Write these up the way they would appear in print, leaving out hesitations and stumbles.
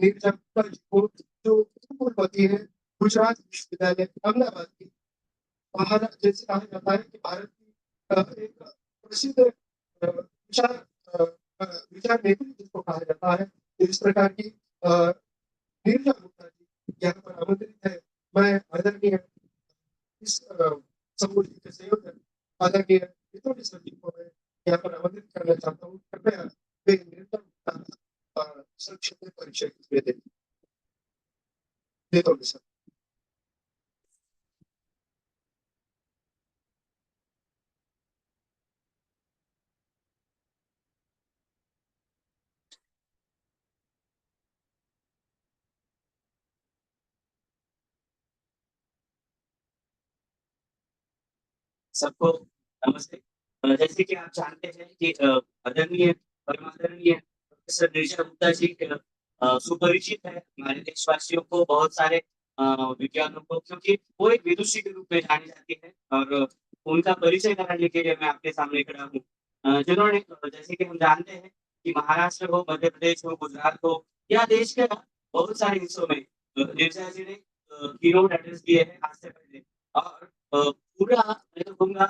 नीरजा गुप्ता जी को, जो कुलपति है गुजरात विश्वविद्यालय अहमदाबाद की। भारत, जैसे कहा जाता है कि भारत की एक प्रसिद्ध विचार नेत्री जिसको कहा जाता है, इस प्रकार की नीरजा गुप्ता जी यहाँ पर आमंत्रित है। मैं आदरणीय इस संगोष्ठी के संयोजक आदरणीय मित्रों सर जी को मैं यहाँ पर आमंत्रित करना चाहता हूँ। कृपया वे नीरजा गुप्ता संक्षिप्त परिचय देते हैं सर। सबको नमस्ते। जैसे कि आप जानते हैं कि आदरणीय परमादरणीय प्रोफेसर नीरजा गुप्ता जी सुपरिचित है हमारे देशवासियों को, बहुत सारे विज्ञानों को, क्योंकि वो एक विदुषी के रूप में जानी जाती है। और उनका परिचय कराने के लिए मैं आपके सामने खड़ा हूँ, जिन्होंने जैसे कि हम जानते हैं कि महाराष्ट्र हो, मध्य प्रदेश हो, गुजरात हो, या देश के बहुत सारे हिस्सों में नीरजा जी ने कीनोट एड्रेस दिए हैं आज से पहले। और पूरा मैं तो कहूँगा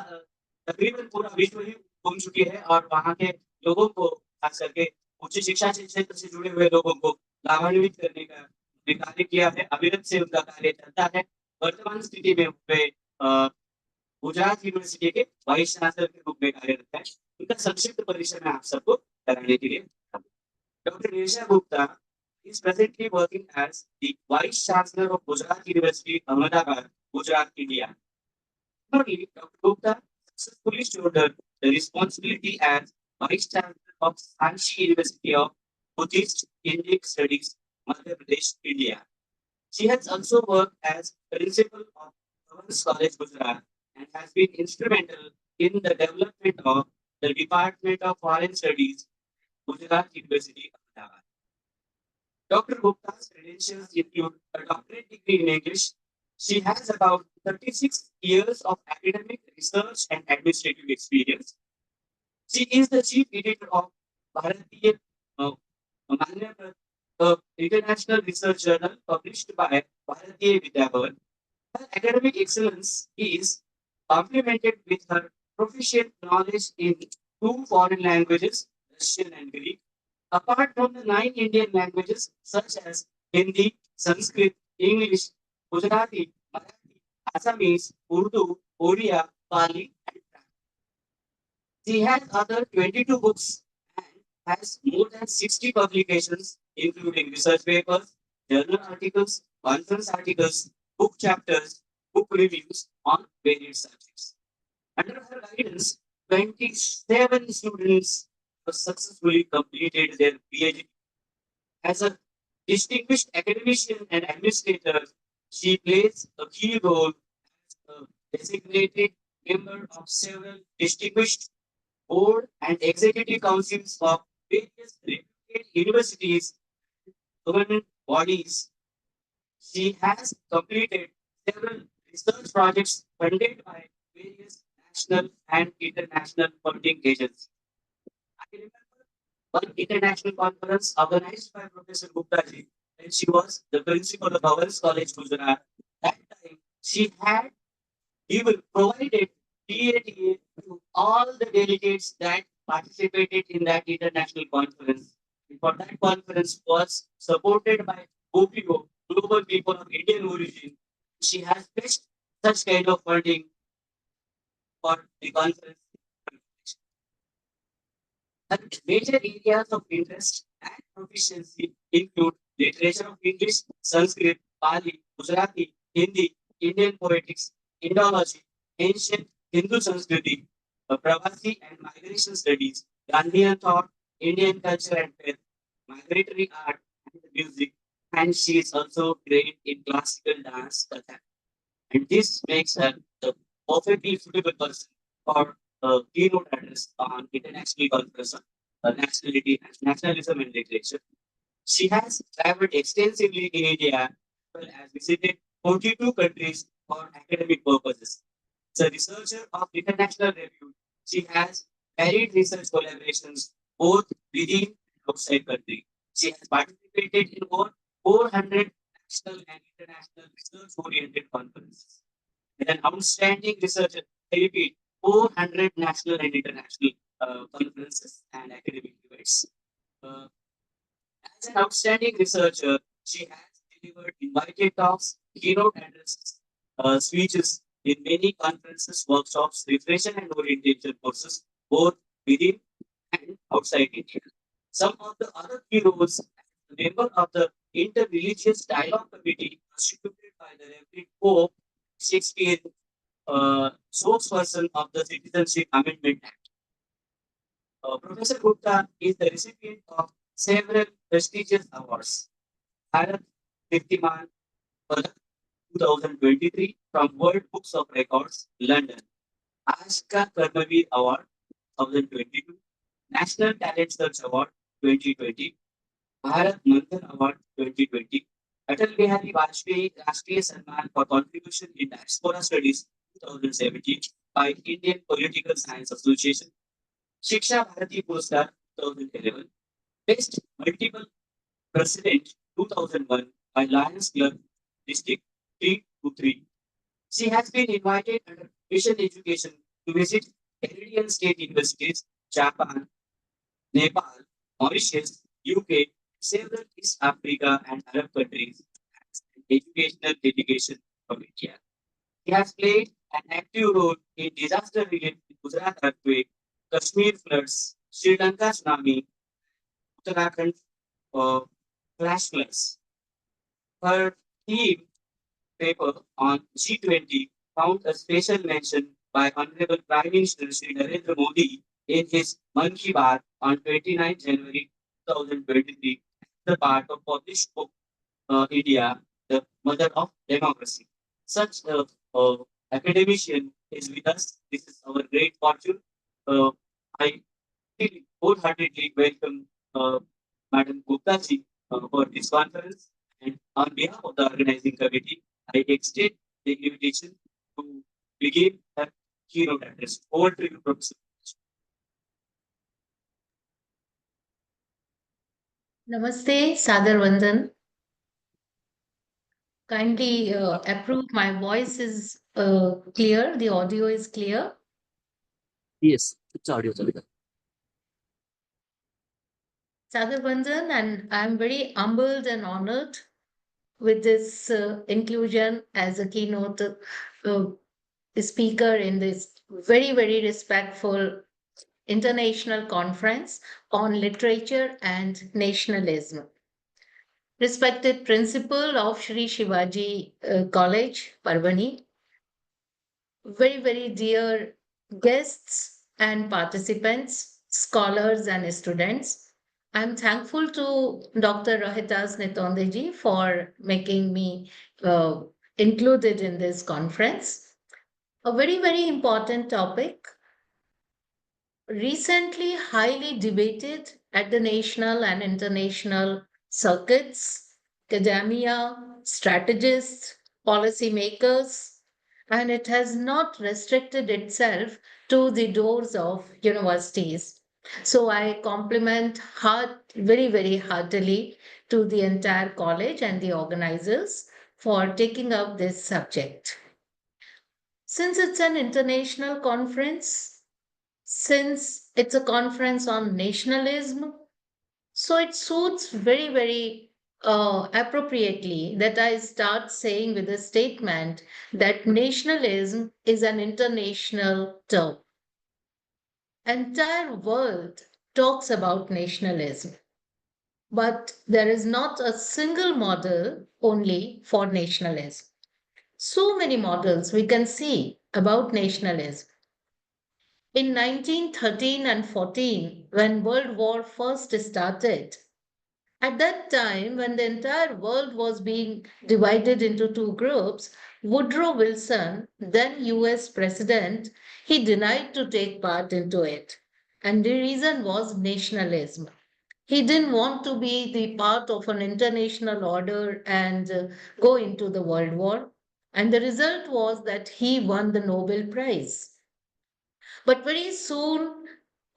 तकरीबन पूरा विश्व ही घूम चुकी है, और वहाँ के लोगों को, खास करके उच्च शिक्षा के क्षेत्र से जुड़े हुए लोगों को लाभान्वित करने का कार्य किया है। अविरत से उनका कार्य चलता है। वर्तमान स्थिति में वे गुजरात यूनिवर्सिटी के वाइस चांसलर के रूप में कार्यरत है। उनका संक्षिप्त परिचय मैं आप सबको कराने के लिए doctor Neerja Gupta is presently working as the Vice Chancellor of Gujarat University, Ahmedabad, Gujarat, India. Currently, Dr. Gupta successfully shouldered the responsibility as Vice Chancellor of Sanchi University of Buddhist Indic Studies, Madhya Pradesh, India. She has also worked as Principal of Governors College, Gujarat, and has been instrumental in the development of the Department of Foreign Studies, Gujarat University, Ahmedabad. Dr. Gupta's credentials include a doctorate degree in English. She has about 36 years of academic research and administrative experience. She is the chief editor of Bharatiya uh, International Research Journal published by Bharatiya Vidyavan. Her academic excellence is complemented with her proficient knowledge in two foreign languages, Russian and Greek, apart from the 9 Indian languages such as Hindi, Sanskrit, English, Gujarati, Marathi, Assamese, Urdu, Odia, Pali, and Tamil. She has authored 22 books and has more than 60 publications, including research papers, journal articles, conference articles, book chapters, book reviews on various subjects. Under her guidance, 27 students have successfully completed their PhD. As a distinguished academician and administrator, she plays a key role as a designated member of several distinguished board and executive councils of various reputed universities and government bodies. She has completed several research projects funded by various national and international funding agencies. I remember one international conference organized by Professor Gupta ji when she was the principal of Governors College, Gujarat. That time, she had even provided TATA to all the delegates that participated in that international conference. And for that conference was supported by OPO, Global People of Indian Origin. She has fetched such kind of funding for the conference. Her major areas of interest and proficiency include literature of English, Sanskrit, Pali, Gujarati, Hindi, Indian poetics, Indology, ancient Hindu Sanskriti, Pravasi and migration studies, Gandhian thought, Indian culture and faith, migratory art and music, and she is also trained in classical dance, Katha. And this makes her the perfectly suitable person for a keynote address on international conference on nationality, nationalism and literature. She has traveled extensively in India as well as visited 42 countries for academic purposes. As a researcher of international review, she has varied research collaborations both within and outside country. She has participated in over 400 national and international research-oriented conferences. And an outstanding researcher, I repeat, 400 national and international conferences and academic events. Uh, as an outstanding researcher, she has delivered invited talks, keynote addresses, speeches in many conferences, workshops, reflection and orientation courses, both within and outside India. Some of the other key roles as a member of the Interreligious Dialogue Committee constituted by the Reverend Pope Shakespeare, spokesperson of the Citizenship Amendment Act. Professor Gupta is the recipient of several prestigious awards. Bharat Kirtiman Padak 2023 from World Books of Records, London. Ashka Karmaveer Award 2022. National Talent Search Award 2020. Bharat Manthan Award 2020. Atal Bihari Vajpayee Rashtriya Samman for Contribution in Diaspora Studies 2017 by Indian Political Science Association. Shiksha Bharati Purskar 2011. Best Multiple President 2001 by Lions Club District 3 to 3. She has been invited under mission education to visit Canadian state universities, Japan, Nepal, Mauritius, UK, several East Africa and Arab countries as an educational delegation from India. He has played an active role in disaster relief in Gujarat earthquake, Kashmir floods, Sri Lanka tsunami, Uttarakhand flash floods. Her theme paper on G20 found a special mention by Honorable Prime Minister Sri Narendra Modi in his Mann Ki Baat on 29 January 2023 as the part of published book India, the mother of democracy. Such a academician is with us. This is our great fortune. Uh, I really wholeheartedly welcome Madam Gupta ji for this conference. And on behalf of the organizing committee, I extend the invitation to begin her keynote address. Over to you, Professor. Namaste, Sadar Vandan. Kindly approve my voice is clear, the audio is clear. Yes, it's audio. Sadar Vandan, and I'm very humbled and honored with this inclusion as a keynote speaker in this very, very respectful international conference on literature and nationalism. Respected principal of Sri Shivaji College, Parbani, very, very dear guests and participants, scholars and students. I'm thankful to Dr. Rohitas Nitondeji for making me included in this conference. A very, very important topic, recently highly debated at the national and international circuits, academia, strategists, policymakers, and it has not restricted itself to the doors of universities. So I compliment very, very heartily to the entire college and the organizers for taking up this subject. Since it's an international conference, since it's a conference on nationalism, so it suits very, very appropriately that I start saying with a statement that nationalism is an international term. Entire world talks about nationalism, but there is not a single model only for nationalism. So many models we can see about nationalism. In 1913 and 14, when World War first started, at that time, when the entire world was being divided into two groups, Woodrow Wilson, then US president, he denied to take part into it. And the reason was nationalism. He didn't want to be the part of an international order and go into the World War. And the result was that he won the Nobel Prize. But very soon,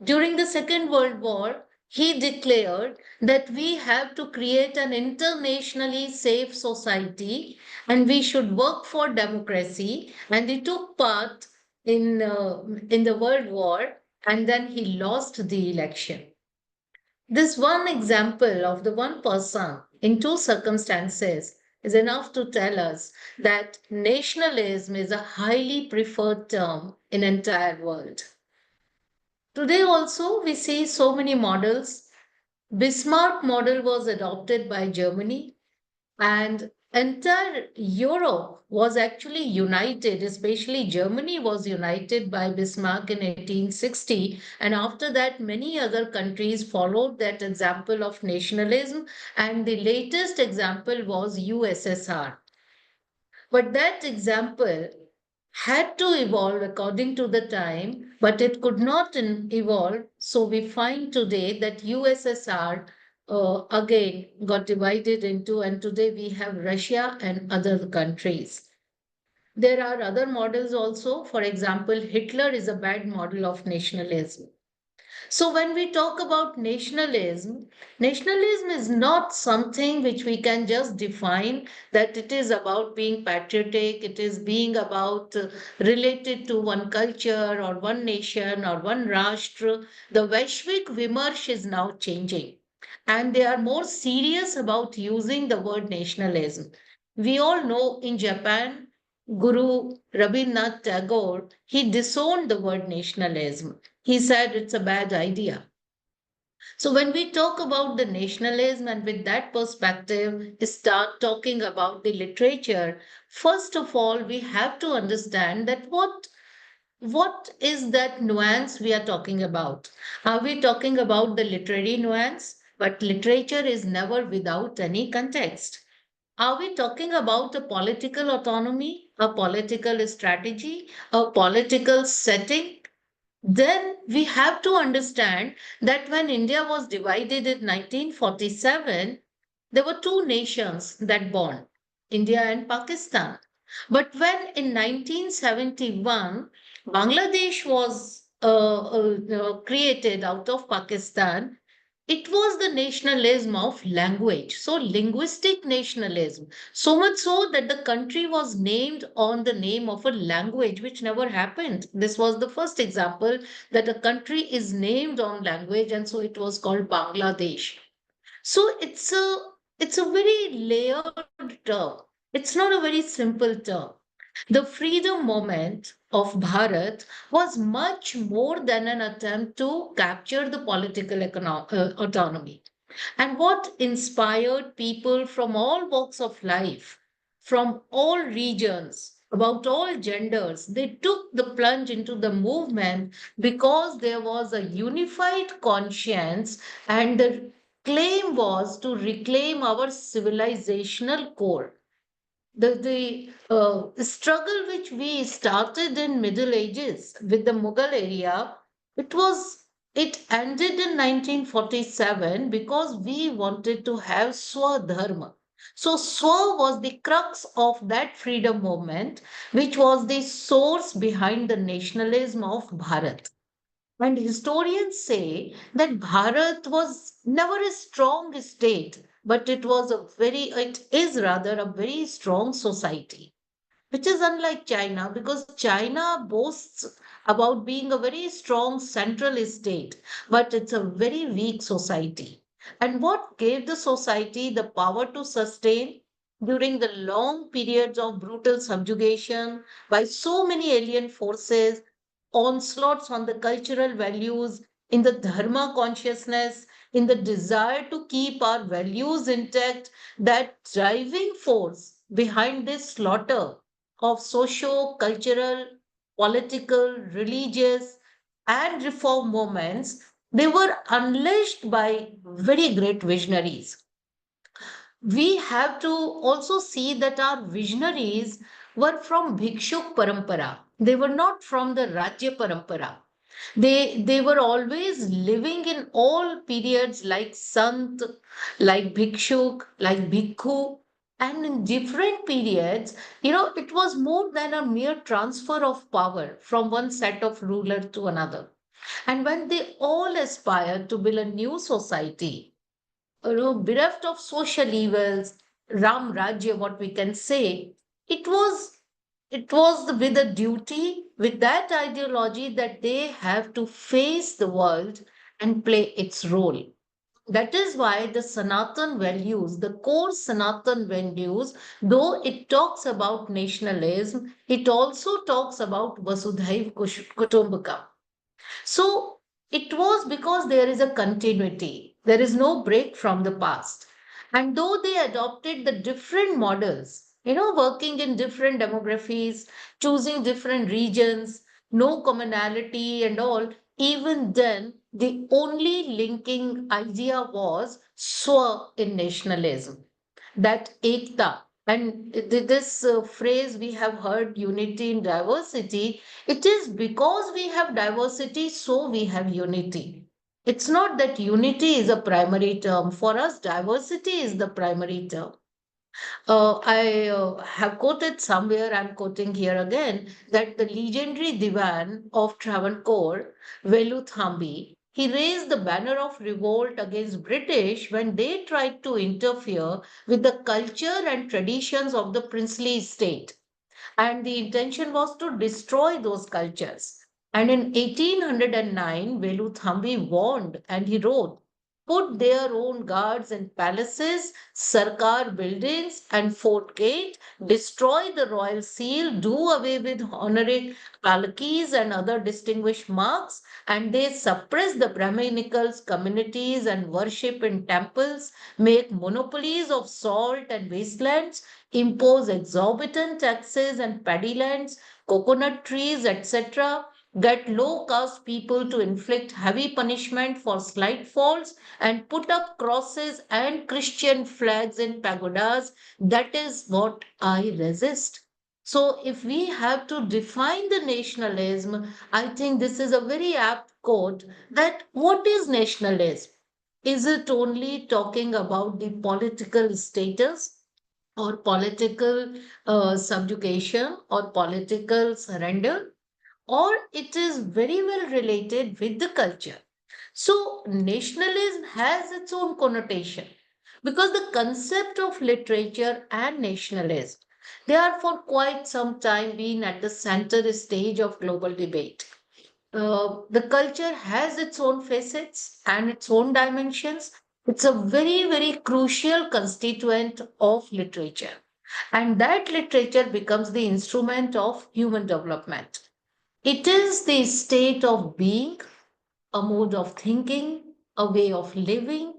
during the Second World War, he declared that we have to create an internationally safe society and we should work for democracy. And he took part in the World War and then he lost the election. This one example of the one person in two circumstances is enough to tell us that nationalism is a highly preferred term in entire world. Today also we see so many models. Bismarck model was adopted by Germany and entire Europe was actually united, especially Germany was united by Bismarck in 1860. And after that, many other countries followed that example of nationalism. And the latest example was USSR. But that example had to evolve according to the time, but it could not evolve. So we find today that USSR again got divided into, and today we have Russia and other countries. There are other models also. For example, Hitler is a bad model of nationalism. So when we talk about nationalism, nationalism is not something which we can just define that it is about being patriotic, it is being about related to one culture or one nation or one Rashtra. The Vaishvik Vimarsh is now changing and they are more serious about using the word nationalism. We all know in Japan, Guru Rabindranath Tagore, he disowned the word nationalism. He said it's a bad idea. So when we talk about the nationalism and with that perspective start talking about the literature, first of all we have to understand that what is that nuance we are talking about? Are we talking about the literary nuance? But literature is never without any context. Are we talking about a political autonomy, a political strategy, a political setting? Then we have to understand that when India was divided in 1947, there were two nations that born, India and Pakistan. But when in 1971, Bangladesh was created out of Pakistan, it was the nationalism of language. So, linguistic nationalism. So much so that the country was named on the name of a language, which never happened. This was the first example that a country is named on language, and so it was called Bangladesh. So it's a very layered term. It's not a very simple term. The freedom movement of Bharat was much more than an attempt to capture the political autonomy. And what inspired people from all walks of life, from all regions, about all genders, they took the plunge into the movement because there was a unified conscience and the claim was to reclaim our civilizational core. The struggle which we started in Middle Ages with the Mughal area, it ended in 1947 because we wanted to have Swadharma. So Swa was the crux of that freedom movement, which was the source behind the nationalism of Bharat. And historians say that Bharat was never a strong state, but it is rather a very strong society, which is unlike China because China boasts about being a very strong central state, but it's a very weak society. And what gave the society the power to sustain during the long periods of brutal subjugation by so many alien forces, onslaughts on the cultural values, in the dharma consciousness, in the desire to keep our values intact, that driving force behind this slaughter of socio cultural, political, religious, and reform movements, they were unleashed by very great visionaries. We have to also see that our visionaries were from Bhikshuk Parampara. They were not from the Rajya Parampara. They were always living in all periods like Sant, like Bhikshuk, like Bhikkhu. And in different periods, it was more than a mere transfer of power from one set of ruler to another. And when they all aspired to build a new society, bereft of social evils, Ram Rajya, what we can say, it was with a duty, with that ideology that they have to face the world and play its role. That is why the Sanatan values, the core Sanatan values, though it talks about nationalism, it also talks about Vasudhaiv Kutumbakam. So it was because there is a continuity, there is no break from the past. And though they adopted the different models, working in different demographies, choosing different regions, no commonality and all, even then, the only linking idea was swa in nationalism, that ekta. And this phrase we have heard, unity in diversity, it is because we have diversity, so we have unity. It's not that unity is a primary term. For us, diversity is the primary term. I have quoted somewhere, I'm quoting here again, that the legendary Diwan of Travancore, Velu Thambi, he raised the banner of revolt against British when they tried to interfere with the culture and traditions of the princely state, and the intention was to destroy those cultures. And in 1809, Velu Thambi warned and he wrote, put their own guards and palaces, Sarkar buildings and fort gate, destroy the royal seal, do away with honorary palkis and other distinguished marks, and they suppress the Brahminical communities and worship in temples, make monopolies of salt and wastelands, impose exorbitant taxes and paddy lands, coconut trees, etc., get low caste people to inflict heavy punishment for slight faults, and put up crosses and Christian flags in pagodas. That is what I resist. So, if we have to define the nationalism, I think this is a very apt quote, that what is nationalism? Is it only talking about the political status, or political subjugation, or political surrender, or it is very well related with the culture? So, nationalism has its own connotation, because the concept of literature and nationalism, they are for quite some time been at the center stage of global debate. The culture has its own facets and its own dimensions. It's a very, very crucial constituent of literature. And that literature becomes the instrument of human development. It is the state of being, a mode of thinking, a way of living,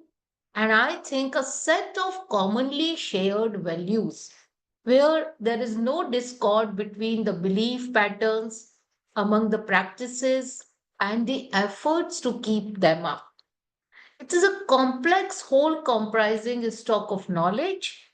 and I think a set of commonly shared values where there is no discord between the belief patterns, among the practices, and the efforts to keep them up. It is a complex whole comprising a stock of knowledge,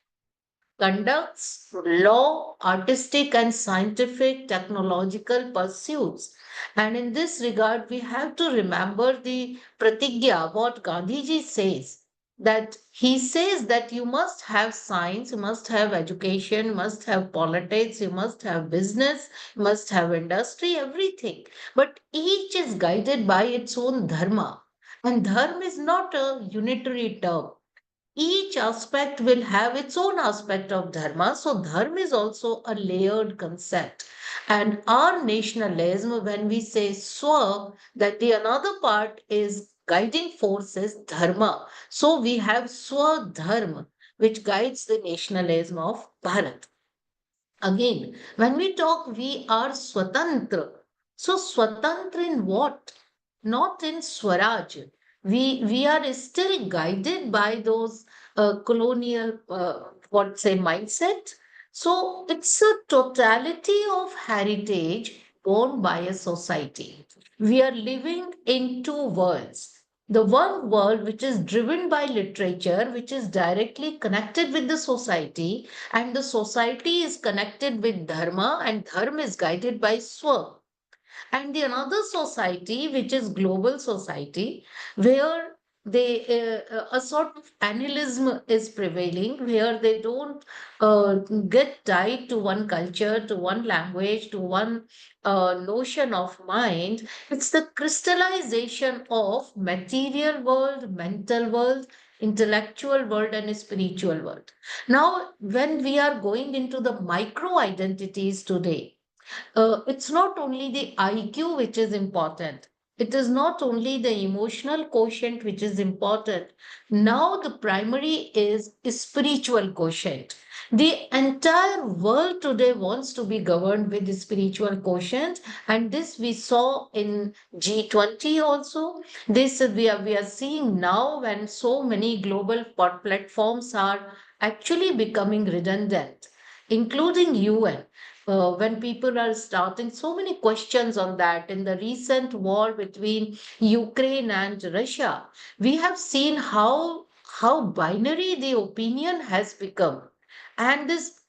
conducts, law, artistic and scientific, technological pursuits. And in this regard, we have to remember the Pratigya, what Gandhiji says, that he says that you must have science, you must have education, you must have politics, you must have business, you must have industry, everything. But each is guided by its own dharma. And dharma is not a unitary term. Each aspect will have its own aspect of dharma. So, dharma is also a layered concept. And our nationalism, when we say swa, that the another part is guiding force is dharma. So, we have swa dharma, which guides the nationalism of Bharat. Again, when we talk, we are swatantra. So, swatantra in what? Not in Swaraj. We are still guided by those colonial, what say, mindset. So, it's a totality of heritage born by a society. We are living in two worlds. The one world which is driven by literature, which is directly connected with the society, and the society is connected with dharma, and dharma is guided by swa. And the another society, which is global society, where a sort of annalism is prevailing where they don't uh, get tied to one culture, to one language, to one notion of mind. It's the crystallization of material world, mental world, intellectual world, and spiritual world. Now, when we are going into the micro identities today, it's not only the IQ which is important. It is not only the emotional quotient which is important. Now, the primary is spiritual quotient. The entire world today wants to be governed with the spiritual quotient, and this we saw in G20 also. This we are seeing now when so many global platforms are actually becoming redundant, including UN. When people are starting so many questions on that in the recent war between Ukraine and Russia, we have seen how binary the opinion has become. And this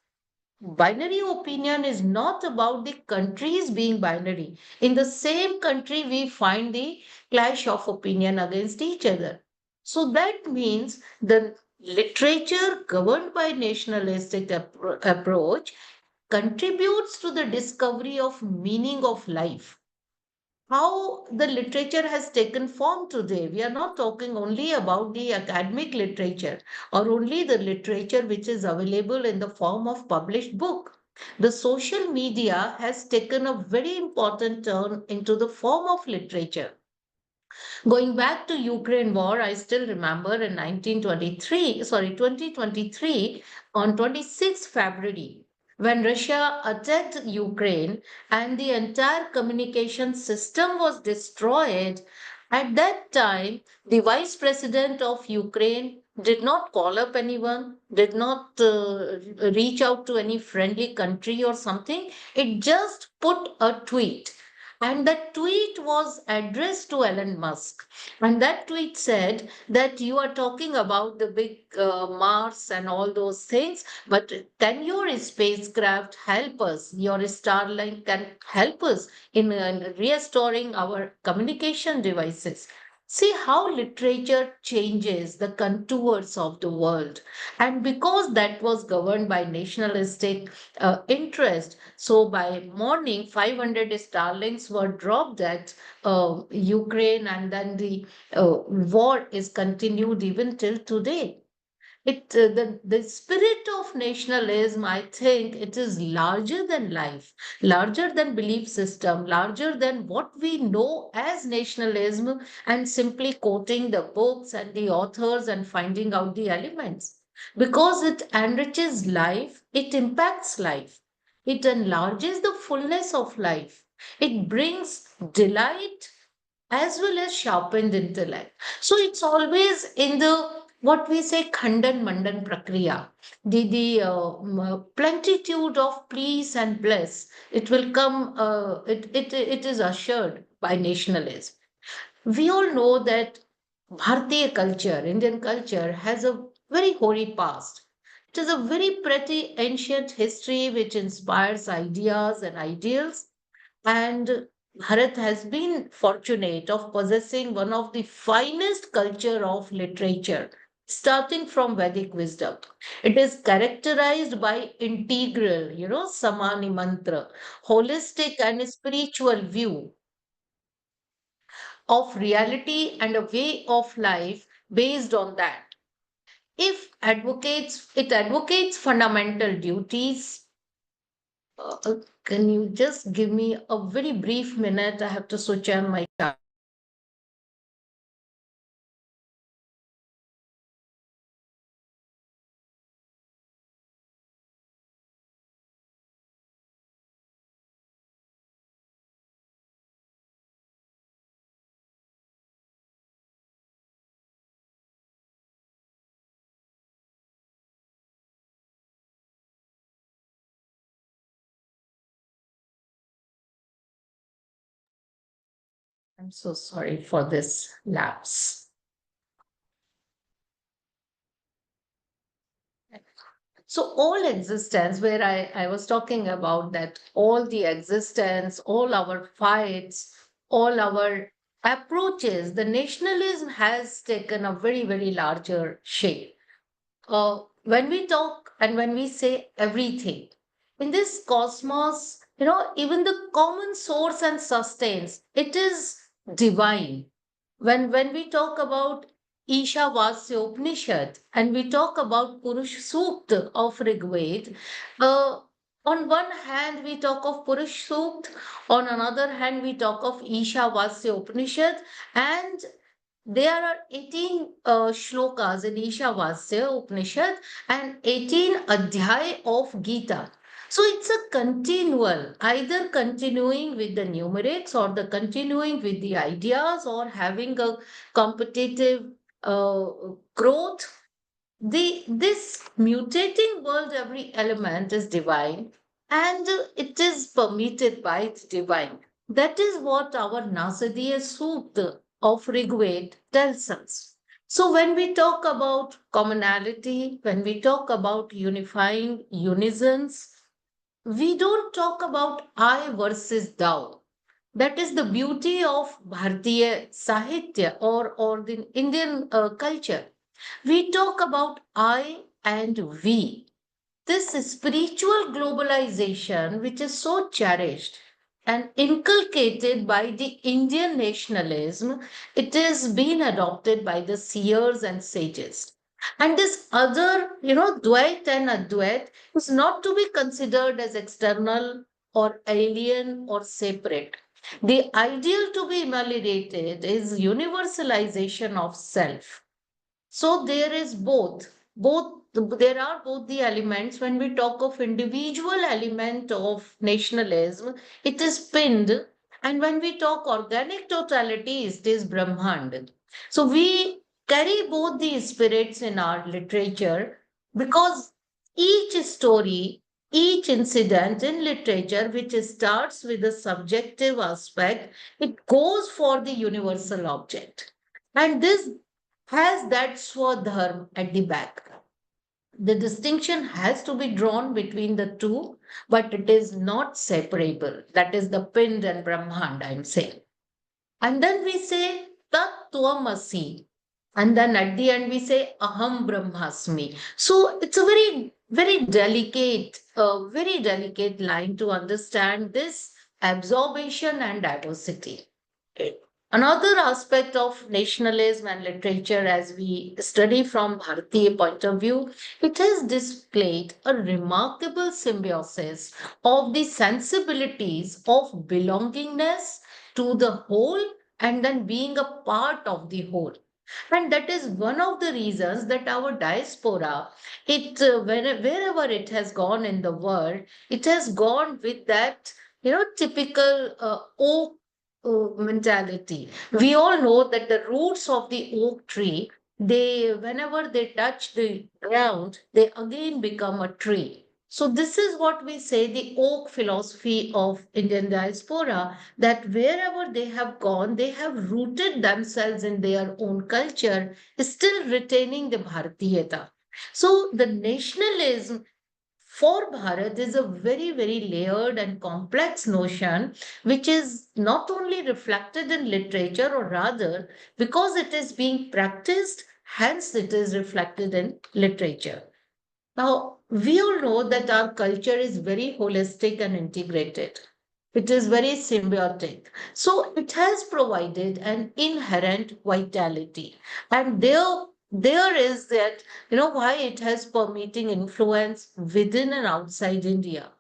binary opinion is not about the countries being binary. In the same country, we find the clash of opinion against each other. So that means the literature governed by nationalistic approach contributes to the discovery of meaning of life. How the literature has taken form today. We are not talking only about the academic literature or only the literature which is available in the form of published book. The social media has taken a very important turn into the form of literature. Going back to Ukraine war, I still remember in 2023, on 26th February, when Russia attacked Ukraine and the entire communication system was destroyed. At that time, the vice president of Ukraine did not call up anyone, did not reach out to any friendly country or something. It just put a tweet, and that tweet was addressed to Elon Musk. And that tweet said that you are talking about the big Mars and all those things, but can your spacecraft help us? Your Starlink can help us in restoring our communication devices. See how literature changes the contours of the world. And because that was governed by nationalistic interest, so by morning, 500 Starlings were dropped at Ukraine, and then the war is continued even till today. The spirit of nationalism, I think, it is larger than life, larger than belief system, larger than what we know as nationalism, and simply quoting the books and the authors and finding out the elements. Because it enriches life, it impacts life, it enlarges the fullness of life, it brings delight as well as sharpened intellect. So it's always in the what we say khandan mandan prakriya, the plenitude of peace and bliss. It will come. It is assured by nationalism. We all know that Bharatiya culture, Indian culture, has a very hoary past. It is a very pretty ancient history which inspires ideas and ideals, and Bharat has been fortunate of possessing one of the finest culture of literature, starting from Vedic wisdom. It is characterized by integral, samani mantra, holistic and spiritual view of reality and a way of life based on that. It advocates fundamental duties. Can you just give me a very brief minute? I have to switch on my camera. I'm so sorry for this lapse. So all existence, where I was talking about that, all the existence, all our fights, all our approaches, the nationalism has taken a very, very larger shape. When we talk and when we say everything in this cosmos, even the common source and sustains, it is divine. When we talk about Ishavasya Upanishad and we talk about Purush Sukta of Rigved, uh, on one hand we talk of Purush Sukt, on another hand we talk of Ishavasya Upanishad, and there are 18 shlokas in Ishavasya Upanishad and 18 adhyay of Gita. So it's a continual, either continuing with the numerics or the continuing with the ideas or having a competitive uh, growth. This mutating world, every element is divine and it is permitted by the divine. That is what our Nasadiya Sukta of Rigved tells us. So when we talk about commonality, when we talk about unifying unisons, we don't talk about I versus thou. That is the beauty of Bharatiya Sahitya or the Indian culture. We talk about I and we. This spiritual globalization, which is so cherished and inculcated by the Indian nationalism, it is being adopted by the seers and sages. And this other, Dvait and Advait is not to be considered as external or alien or separate. The ideal to be emulated is universalization of self. So there is both there are both the elements. When we talk of individual element of nationalism, it is pinned, and when we talk organic totality, it is Brahmand. So we carry both these spirits in our literature because each story, each incident in literature, which starts with a subjective aspect, it goes for the universal object. And this has that swadharm at the back. The distinction has to be drawn between the two, but it is not separable. That is the Pind and Brahmand, I'm saying. And then we say Tat Tvamasi. And then at the end we say Aham Brahmasmi. So it's a very delicate line to understand this absorption and diversity. Another aspect of nationalism and literature, as we study from Bharatiya point of view, it has displayed a remarkable symbiosis of the sensibilities of belongingness to the whole and then being a part of the whole. And that is one of the reasons that our diaspora, wherever it has gone in the world, it has gone with that typical oak mentality. We all know that the roots of the oak tree, they whenever they touch the ground, they again become a tree. So this is what we say the oak philosophy of Indian diaspora, that wherever they have gone, they have rooted themselves in their own culture, still retaining the Bharatiyata. So the nationalism for Bharat is a very, very layered and complex notion, which is not only reflected in literature, or rather, because it is being practiced, hence it is reflected in literature. Now, we all know that our culture is very holistic and integrated. It is very symbiotic. So it has provided an inherent vitality. And there is that, why it has permeating influence within and outside India.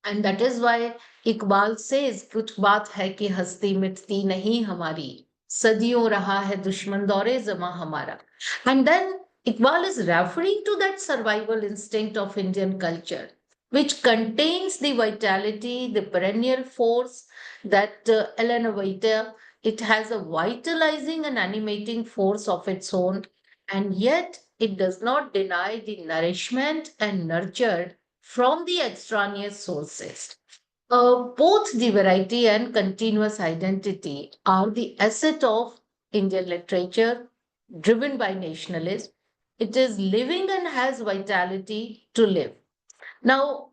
And that is why Iqbal says, कुछ बात है कि हस्ती मिटती नहीं हमारी, सदियों रहा है दुश्मन दौरे जमा हमारा. And then Iqbal is referring to that survival instinct of Indian culture, which contains the vitality, the perennial force that Elena Vita, it has a vitalizing and animating force of its own, and yet it does not deny the nourishment and nurture from the extraneous sources. Both the variety and continuous identity are the asset of Indian literature driven by nationalism. It is living and has vitality to live. Now,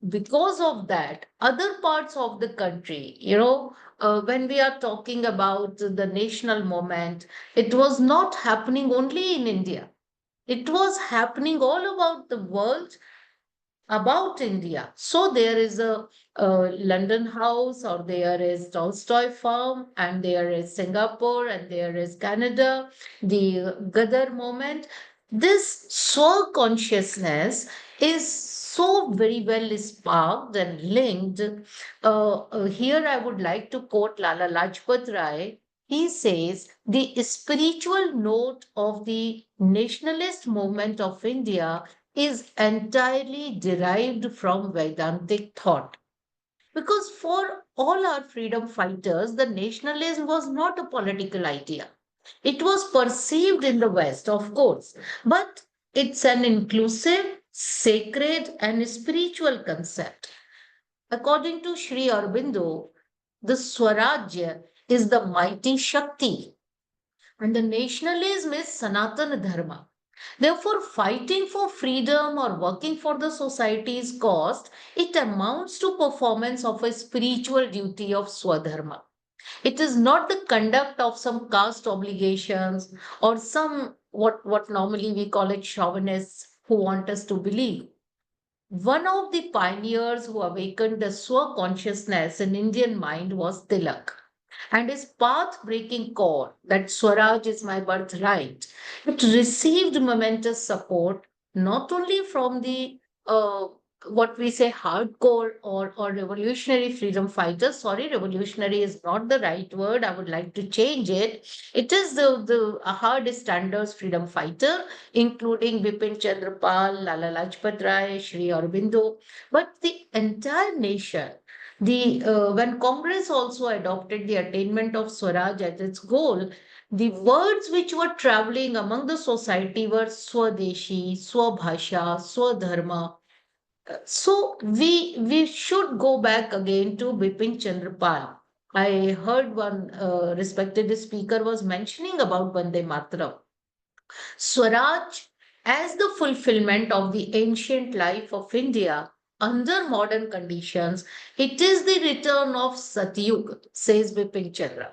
because of that, other parts of the country, when we are talking about the national movement, it was not happening only in India. It was happening all about the world about India. So there is a London House, or there is Tolstoy Farm, and there is Singapore, and there is Canada, the Gadar moment. This soul consciousness is so very well sparked and linked. Here, I would like to quote Lala Lajpat Rai. He says the spiritual note of the nationalist movement of India is entirely derived from Vedantic thought. Because for all our freedom fighters, the nationalism was not a political idea. It was perceived in the West, of course, but it's an inclusive, sacred, and spiritual concept. According to Sri Aurobindo, the Swarajya is the mighty Shakti, and the nationalism is Sanatana Dharma. Therefore, fighting for freedom or working for the society's cost, it amounts to performance of a spiritual duty of Swadharma. It is not the conduct of some caste obligations or some what normally we call it chauvinists who want us to believe. One of the pioneers who awakened the Swa consciousness in Indian mind was Tilak. And his path breaking call that Swaraj is my birthright, it received momentous support not only from the what we say hardcore or revolutionary freedom fighters. Sorry, revolutionary is not the right word. I would like to change it. It is the hard standards freedom fighter, including Bipin Chandrapal, Lala Lajpat Rai, Sri Aurobindo, but the entire nation. The When Congress also adopted the attainment of Swaraj as its goal, the words which were traveling among the society were Swadeshi, Swabhasha, Swadharma. So we should go back again to Bipin Chandrapal. I heard one respected speaker was mentioning about Vande Mataram. Swaraj as the fulfillment of the ancient life of India under modern conditions, it is the return of Satyug, says Bipin Chandra,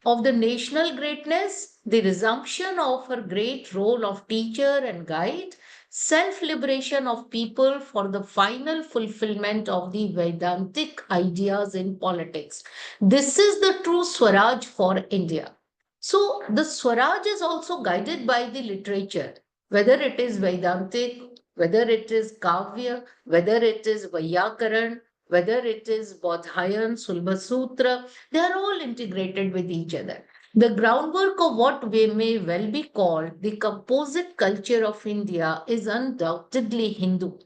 of the national greatness, the resumption of her great role of teacher and guide, self liberation of people for the final fulfillment of the Vedantic ideas in politics. This is the true Swaraj for India. So, the Swaraj is also guided by the literature, whether it is Vedantic, whether it is Kavya, whether it is Vyakaran, whether it is Bodhayan, Sulbasutra, they are all integrated with each other. The groundwork of what we may well be called the composite culture of India is undoubtedly Hindu.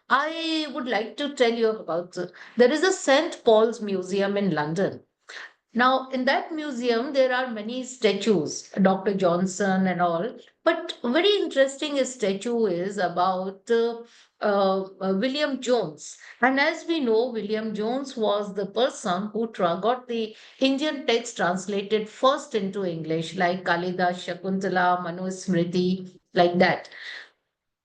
I would like to tell you about there is a St. Paul's Museum in London. Now, in that museum, there are many statues, Dr. Johnson and all. But very interesting statue is about William Jones. And as we know, William Jones was the person who got the Indian text translated first into English, like Kalidas, Shakuntala, Manu Smriti, like that.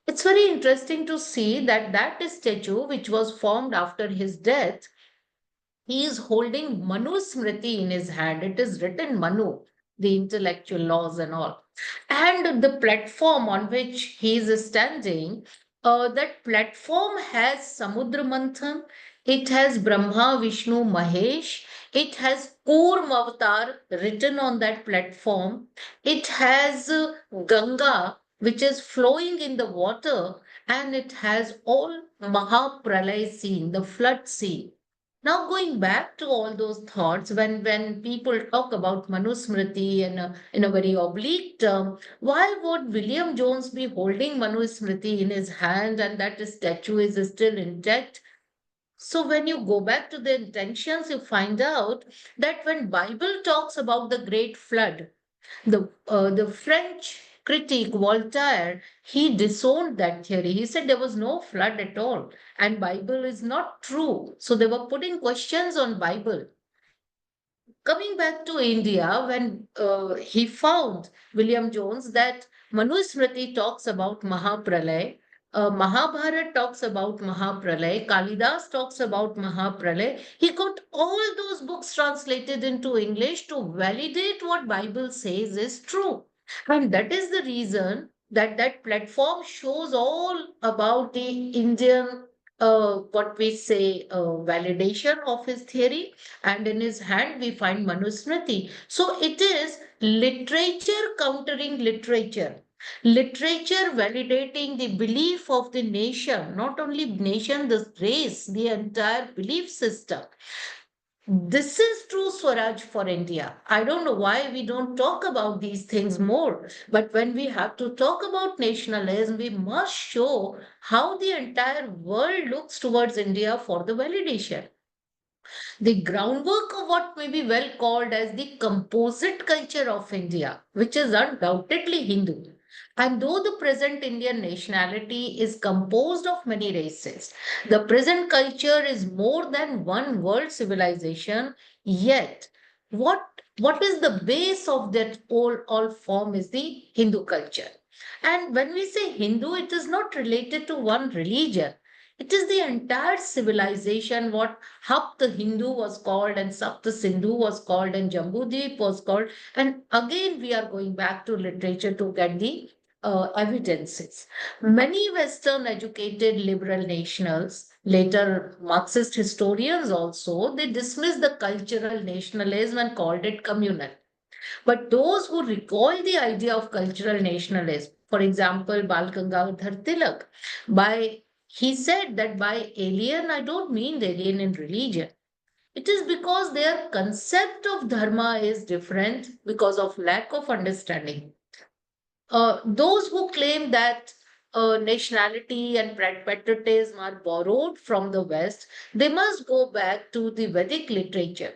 It's very interesting to see that that statue, which was formed after his death, he is holding Manu Smriti in his hand. It is written Manu, the intellectual laws and all. And the platform on which he is standing, that platform has Samudra Manthan, it has Brahma, Vishnu, Mahesh, it has Kurm Avatar written on that platform, it has Ganga, which is flowing in the water, and it has all Mahapralay scene, the flood scene. Now, going back to all those thoughts, when people talk about Manusmriti in a very oblique term, why would William Jones be holding Manusmriti in his hand and that statue is still intact? So when you go back to the intentions, you find out that when Bible talks about the great flood, the French critic Voltaire, he disowned that theory. He said there was no flood at all, and Bible is not true. So they were putting questions on Bible. Coming back to India, when he found William Jones that Manusmriti talks about Mahapralay, Mahabharat talks about Mahapralay, Kalidas talks about Mahapralay. He got all those books translated into English to validate what Bible says is true. And that is the reason that that platform shows all about the Indian, what we say, validation of his theory. And in his hand, we find Manusmriti. So it is literature countering literature. Literature validating the belief of the nation, not only nation, the race, the entire belief system. This is true Swaraj for India. I don't know why we don't talk about these things more. But when we have to talk about nationalism, we must show how the entire world looks towards India for the validation. The groundwork of what may be well called as the composite culture of India, which is undoubtedly Hindu. And though the present Indian nationality is composed of many races, the present culture is more than one world civilization, yet what is the base of that all form is the Hindu culture. And when we say Hindu, it is not related to one religion. It is the entire civilization, what Hapta Hindu was called, and Sapta Sindhu was called, and Jambudvip was called. And again, we are going back to literature to get the evidences. Many Western educated liberal nationals, later Marxist historians also, they dismissed the cultural nationalism and called it communal. But those who recall the idea of cultural nationalism, for example, Bal Gangadhar Tilak, he said that by alien, I don't mean the alien in religion. It is because their concept of dharma is different because of lack of understanding. Those who claim that nationality and patriotism are borrowed from the West, they must go back to the Vedic literature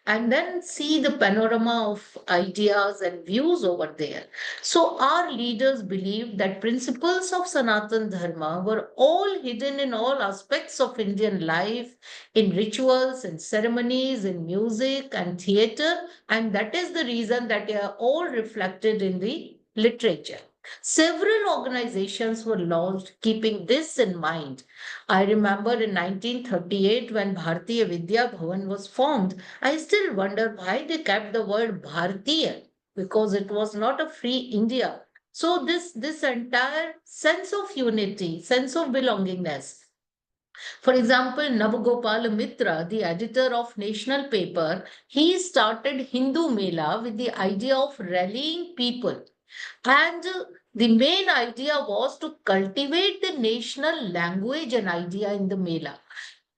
and then see the panorama of ideas and views over there. So, our leaders believed that principles of Sanatan Dharma were all hidden in all aspects of Indian life, in rituals, in ceremonies, in music and theater, and that is the reason that they are all reflected in the literature. Several organizations were launched keeping this in mind. I remember in 1938 when Bharatiya Vidya Bhavan was formed, I still wonder why they kept the word Bharatiya because it was not a free India. So this entire sense of unity, sense of belongingness. For example, Navagopal Mitra, the editor of National Paper, he started Hindu Mela with the idea of rallying people and the main idea was to cultivate the national language and idea in the Mela.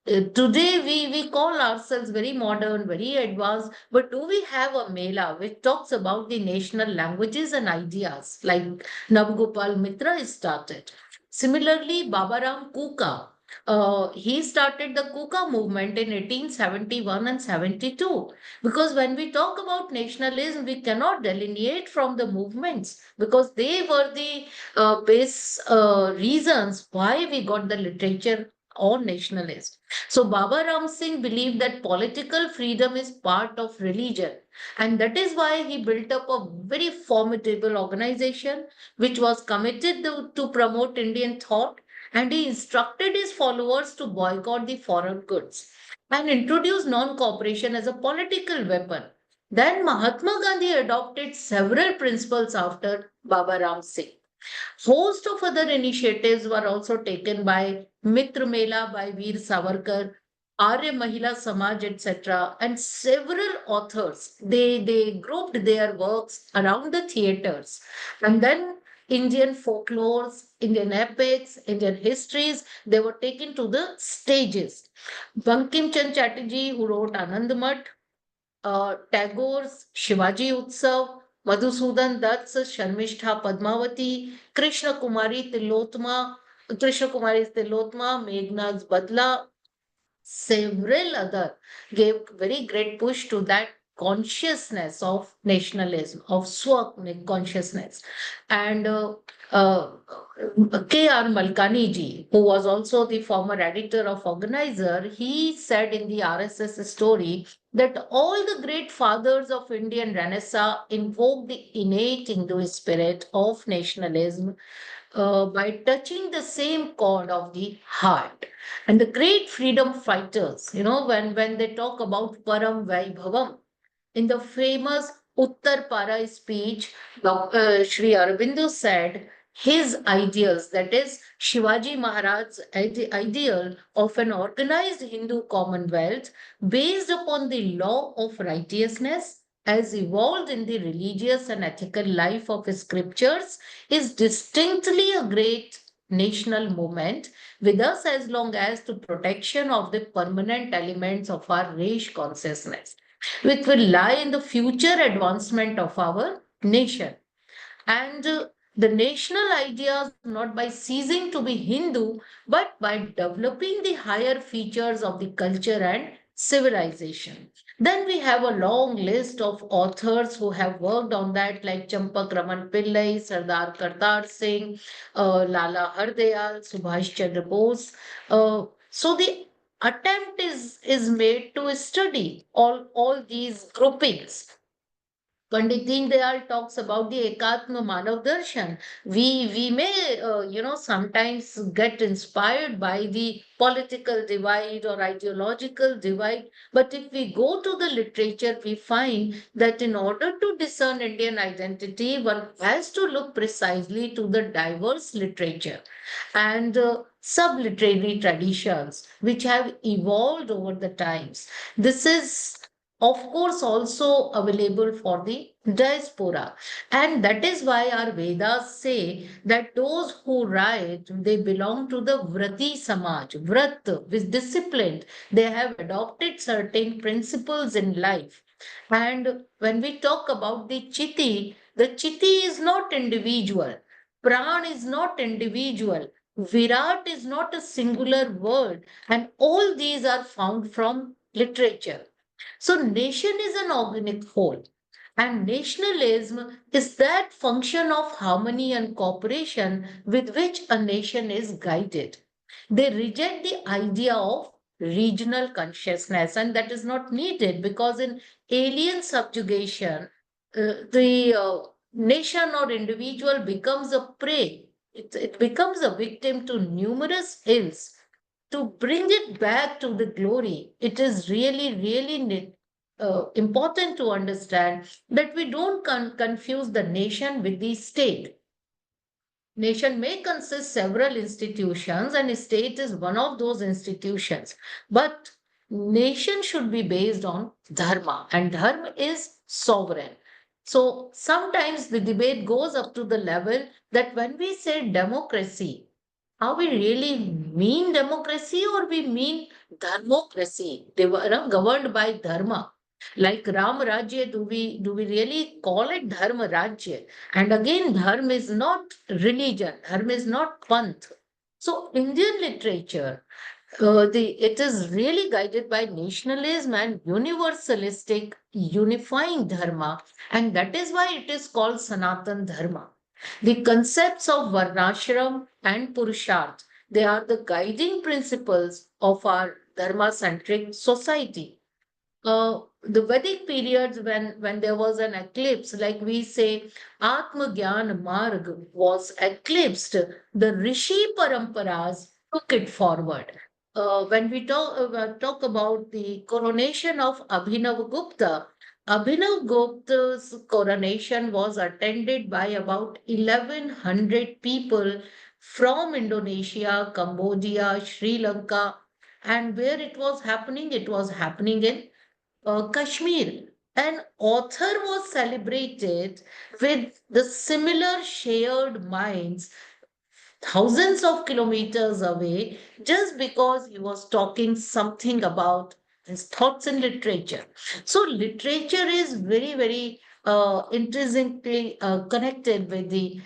Today, we call ourselves very modern, very advanced, but do we have a Mela which talks about the national languages and ideas like Navgopal Mitra is started? Similarly, Babaram Kuka, he started the Kuka movement in 1871 and 72. Because when we talk about nationalism, we cannot delineate from the movements because they were the base reasons why we got the literature on nationalism. So Baba Ram Singh believed that political freedom is part of religion. And that is why he built up a very formidable organization which was committed to promote Indian thought. And he instructed his followers to boycott the foreign goods and introduce non cooperation as a political weapon. Then Mahatma Gandhi adopted several principles after Baba Ram Singh. Host of other initiatives were also taken by Mitra Mela by Veer Savarkar, Arya Mahila Samaj, etc. And several authors, they grouped their works around the theaters. And then Indian folklores, Indian epics, Indian histories, they were taken to the stages. Bankim Chand Chatterjee, who wrote Anandamath, Tagore's Shivaji Utsav, Madhusudan Dutt's Sharmishtha Padmavati, Krishna Kumari's Tilotma, Meghnad's Badla, several other gave very great push to that consciousness of nationalism, of swa consciousness. And uh, K.R. Malkani ji, who was also the former editor of Organizer, he said in the RSS story that all the great fathers of Indian Renaissance invoked the innate Hindu spirit of nationalism by touching the same chord of the heart. And the great freedom fighters, when they talk about Param Vaibhavam, in the famous Uttar Para speech, Sri Aurobindo said his ideals, that is, Shivaji Maharaj's ideal of an organized Hindu commonwealth based upon the law of righteousness as evolved in the religious and ethical life of his scriptures is distinctly a great national movement with us as long as the protection of the permanent elements of our race consciousness which will lie in the future advancement of our nation. And the national ideas not by ceasing to be Hindu, but by developing the higher features of the culture and civilization. Then we have a long list of authors who have worked on that, like Champak Raman Pillai, Sardar Kartar Singh, Lala Hardayal, Subhash Chandra Bose. So the attempt is made to study all these groupings. Pandit Deen Dayal talks about the Ekatma Manav Darshan. We may, sometimes get inspired by the political divide or ideological divide. But if we go to the literature, we find that in order to discern Indian identity, one has to look precisely to the diverse literature and sub-literary traditions which have evolved over the times. This is of course also available for the diaspora, and that is why our Vedas say that those who write, they belong to the vrati samaj, vrat, with disciplined, they have adopted certain principles in life. And when we talk about the chiti is not individual, pran is not individual, virat is not a singular word, and all these are found from literature. So, nation is an organic whole, and nationalism is that function of harmony and cooperation with which a nation is guided. They reject the idea of regional consciousness, and that is not needed because in alien subjugation, the nation or individual becomes a prey. It becomes a victim to numerous ills to bring it back to the glory. It is really important to understand that we don't confuse the nation with the state. Nation may consist several institutions, and state is one of those institutions. But nation should be based on dharma, and dharma is sovereign. So sometimes the debate goes up to the level that when we say democracy, are we really mean democracy or we mean dharmocracy? They were governed by dharma. Like Ram Rajya, do we really call it Dharma Rajya? And again, Dharma is not religion, Dharma is not Panth. So Indian literature, it is really guided by nationalism and universalistic unifying dharma, and that is why it is called Sanatan Dharma. The concepts of Varnashram and Purusharth, they are the guiding principles of our dharma-centric society. The Vedic periods when there was an eclipse, like we say, Atma Gyan Marg was eclipsed, the Rishi Paramparas took it forward. When we talk about the coronation of Abhinav Gupta's coronation was attended by about 1100 people from Indonesia, Cambodia, Sri Lanka, and where it was happening in Kashmir. An author was celebrated with the similar shared minds thousands of kilometers away just because he was talking something about his thoughts in literature. So, literature is very intrinsically connected with the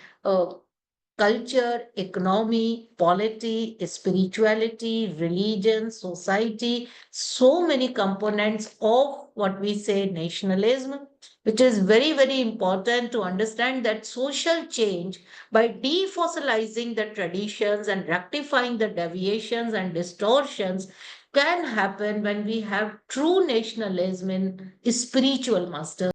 culture, economy, polity, spirituality, religion, society, so many components of what we say nationalism, which is very important to understand that social change by defossilizing the traditions and rectifying the deviations and distortions can happen when we have true nationalism in spiritual masters.